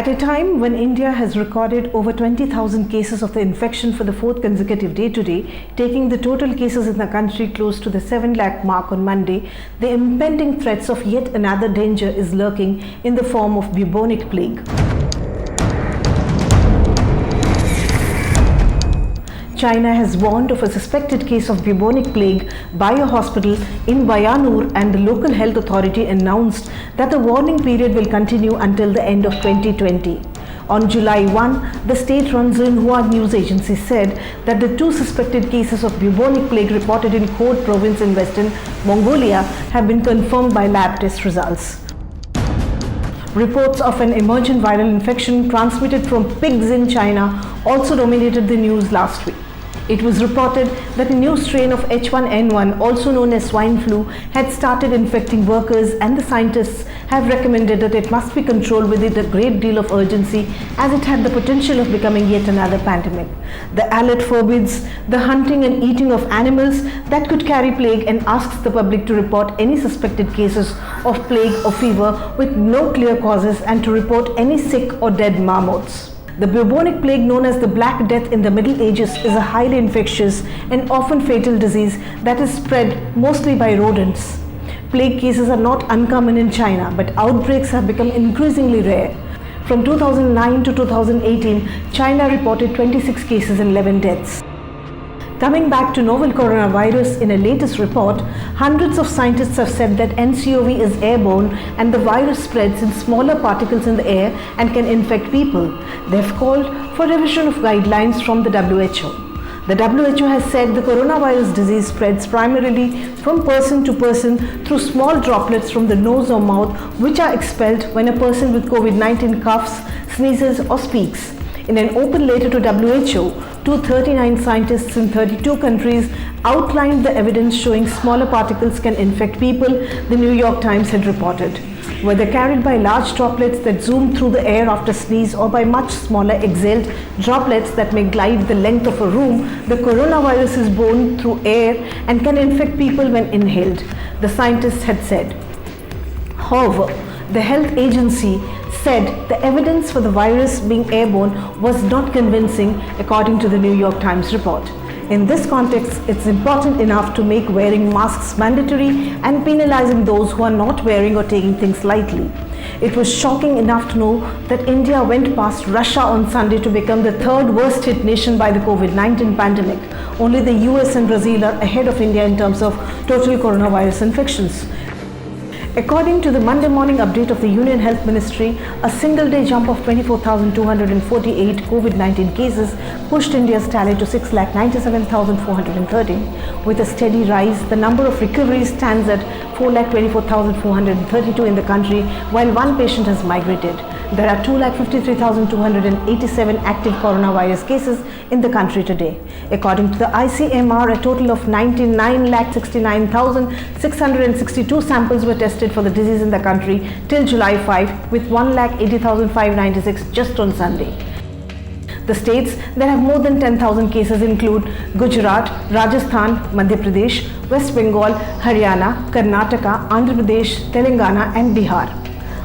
At a time when India has recorded over 20,000 cases of the infection for the fourth consecutive day today, taking the total cases in the country close to the 7 lakh mark on Monday, the impending threats of yet another danger is lurking in the form of bubonic plague. China has warned of a suspected case of bubonic plague by a hospital in Wayanur, and the local health authority announced that the warning period will continue until the end of 2020. On July 1, the state-run Xinhua news agency said that the 2 suspected cases of bubonic plague reported in Khod province in western Mongolia have been confirmed by lab test results. Reports of an emergent viral infection transmitted from pigs in China also dominated the news last week. It was reported that a new strain of H1N1, also known as swine flu, had started infecting workers, and the scientists have recommended that it must be controlled with a great deal of urgency, as it had the potential of becoming yet another pandemic. The alert forbids the hunting and eating of animals that could carry plague and asks the public to report any suspected cases of plague or fever with no clear causes, and to report any sick or dead marmots. The bubonic plague, known as the Black Death in the Middle Ages, is a highly infectious and often fatal disease that is spread mostly by rodents. Plague cases are not uncommon in China, but outbreaks have become increasingly rare. From 2009 to 2018, China reported 26 cases and 11 deaths. Coming back to novel coronavirus, in a latest report, hundreds of scientists have said that NCOV is airborne and the virus spreads in smaller particles in the air and can infect people. They have called for revision of guidelines from the WHO. The WHO has said the coronavirus disease spreads primarily from person to person through small droplets from the nose or mouth, which are expelled when a person with COVID-19 coughs, sneezes or speaks. In an open letter to WHO, 239 scientists in 32 countries outlined the evidence showing smaller particles can infect people, the New York Times had reported. Whether carried by large droplets that zoom through the air after sneeze or by much smaller exhaled droplets that may glide the length of a room, the coronavirus is borne through air and can infect people when inhaled, the scientists had said. However, the health agency said the evidence for the virus being airborne was not convincing, according to the New York Times report. In this context, it's important enough to make wearing masks mandatory and penalizing those who are not wearing or taking things lightly. It was shocking enough to know that India went past Russia on Sunday to become the 3rd worst hit nation by the COVID-19 pandemic. Only the US and Brazil are ahead of India in terms of total coronavirus infections. According to the Monday morning update of the Union Health Ministry, a single-day jump of 24,248 COVID-19 cases pushed India's tally to 6,97,413. With a steady rise, the number of recoveries stands at 4,24,432 in the country, while 1 patient has migrated. There are 2,53,287 active coronavirus cases in the country today. According to the ICMR, a total of 99,69,662 samples were tested for the disease in the country till July 5, with 1,80,596 just on Sunday. The states that have more than 10,000 cases include Gujarat, Rajasthan, Madhya Pradesh, West Bengal, Haryana, Karnataka, Andhra Pradesh, Telangana and Bihar.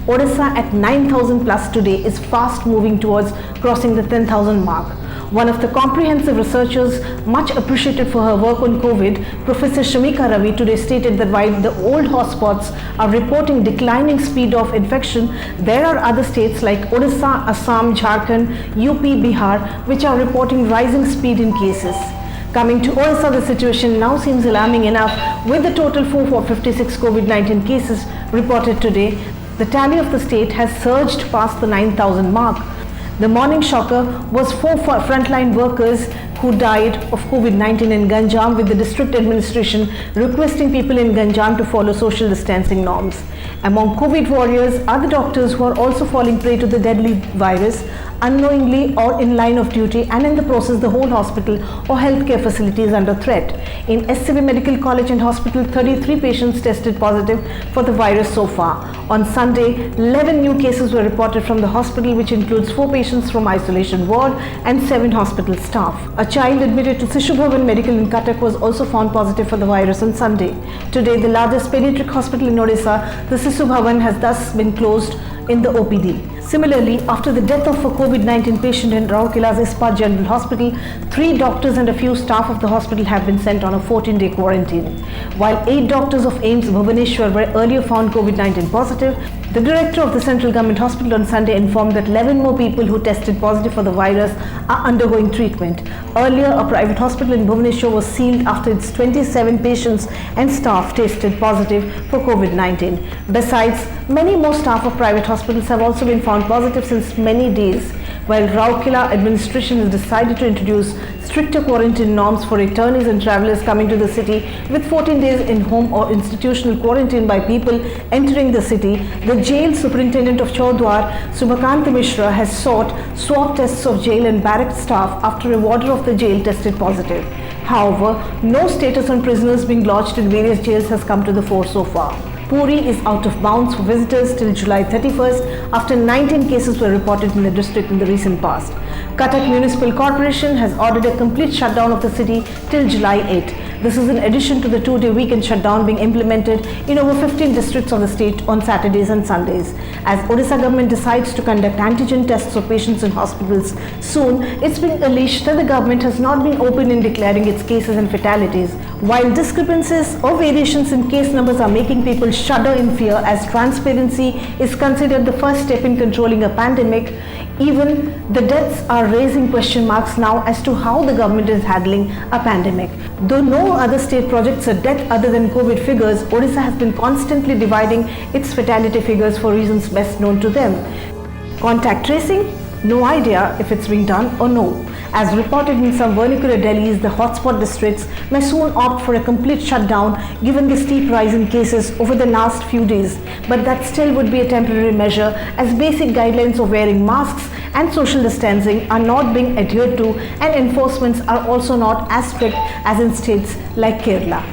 Odisha at 9,000 plus today is fast moving towards crossing the 10,000 mark. One of the comprehensive researchers, much appreciated for her work on COVID, Professor Shamika Ravi, today stated that while the old hotspots are reporting declining speed of infection, there are other states like Odisha, Assam, Jharkhand, UP, Bihar, which are reporting rising speed in cases. Coming to Odisha, the situation now seems alarming enough, with the total 456 COVID-19 cases reported today. The tally of the state has surged past the 9,000 mark. The morning shocker was 4 frontline workers who died of COVID-19 in Ganjam, with the district administration requesting people in Ganjam to follow social distancing norms. Among COVID warriors are the doctors who are also falling prey to the deadly virus, unknowingly or in line of duty, and in the process the whole hospital or healthcare facility is under threat. In SCB Medical College and Hospital, 33 patients tested positive for the virus so far. On Sunday, 11 new cases were reported from the hospital, which includes 4 patients from isolation ward and 7 hospital staff. A child admitted to Sishu Bhavan Medical in Cuttack was also found positive for the virus on Sunday. Today, the largest pediatric hospital in Odisha, the Sishu Bhavan, has thus been closed in the OPD. Similarly, after the death of a COVID-19 patient in Rourkella's Ispat General Hospital, 3 doctors and a few staff of the hospital have been sent on a 14-day quarantine. While 8 doctors of AIIMS Bhubaneswar were earlier found COVID-19 positive, the director of the central government hospital on Sunday informed that 11 more people who tested positive for the virus are undergoing treatment. Earlier, a private hospital in Bhubaneswar was sealed after its 27 patients and staff tested positive for COVID-19. Besides, many more staff of private hospitals have also been found positive since many days, while Rourkela administration has decided to introduce stricter quarantine norms for returnees and travellers coming to the city, with 14 days in home or institutional quarantine by people entering the city. The jail superintendent of Chaudhwar, Subhakant Mishra, has sought swab tests of jail and barrack staff after a warder of the jail tested positive. However, no status on prisoners being lodged in various jails has come to the fore so far. Puri is out of bounds for visitors till July 31st after 19 cases were reported in the district in the recent past. Cuttack Municipal Corporation has ordered a complete shutdown of the city till July 8. This is in addition to the 2-day weekend shutdown being implemented in over 15 districts of the state on Saturdays and Sundays. As Odisha government decides to conduct antigen tests of patients in hospitals soon, it's been alleged that the government has not been open in declaring its cases and fatalities. While discrepancies or variations in case numbers are making people shudder in fear, as transparency is considered the first step in controlling a pandemic, even the deaths are raising question marks now as to how the government is handling a pandemic. Though no other state projects a death other than COVID figures, Odisha has been constantly dividing its fatality figures for reasons best known to them. Contact tracing? No idea if it's being done or no. As reported in some vernacular Delhis, the hotspot districts may soon opt for a complete shutdown given the steep rise in cases over the last few days. But that still would be a temporary measure, as basic guidelines of wearing masks and social distancing are not being adhered to, and enforcements are also not as strict as in states like Kerala.